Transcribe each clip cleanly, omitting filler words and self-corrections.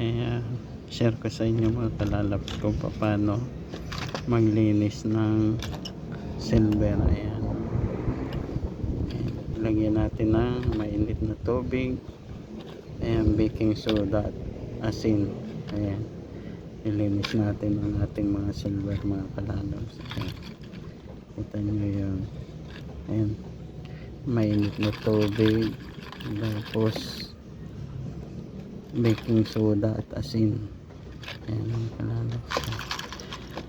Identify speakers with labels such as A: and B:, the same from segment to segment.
A: Ayan, share ko sa inyo mga kalalap ko paano maglinis ng silver. Ayan, lagyan natin ng mainit na tubig. Ayan, baking soda at asin. Ayan, ilinis natin ang ating mga silver mga kalalap. Ayan, kita nyo yun. Ayan, mainit na tubig, tapos baking soda at asin. Ayan mga kalalap.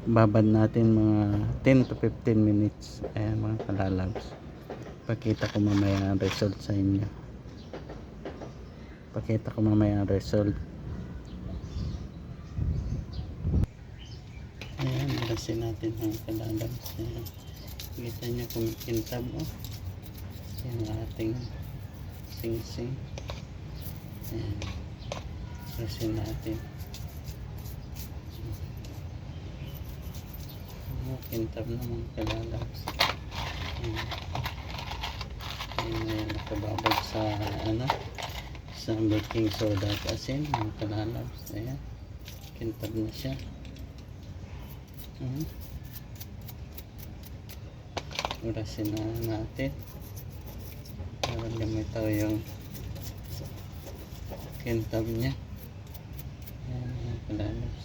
A: Babad natin mga 10 to 15 minutes. Ayan mga kalalabs, pakita ko mamaya ang result sa inyo. Pakita ko mamaya ang result. Ayan, brasin natin mga kalalabs. Ayan, kita nyo kumikintab, oh. Ayan ang ating sing-sing. Ayan, brasin natin. Kintab na mga kalalabs. Ayan, nakababag sa sa baking soda at asin mga kalalabs. Ayan, kintab na siya. Urasin na natin para lumitaw yung kintab niya. Ayan mga kalalabs.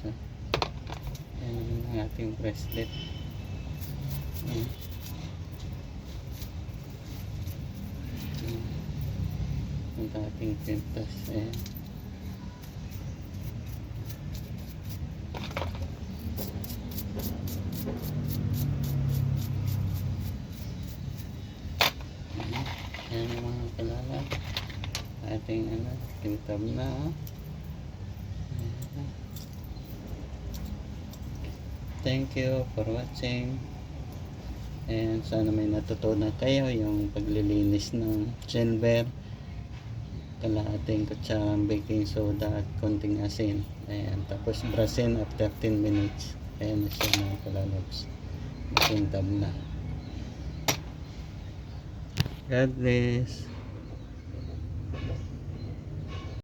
A: Ayan ang ating bracelet. Ayan. Ang ating pintas. Ayan. Ayan ang mga kalala. Ating pintab na. Ayan. Thank you for watching. And sana may natutunan kayo yung paglilinis ng silver. Kalahating kutsarang baking soda at konting asin. Ayan, tapos brasin after 10 minutes. Ayan na siya mga kalalabs. Makintab na. God bless.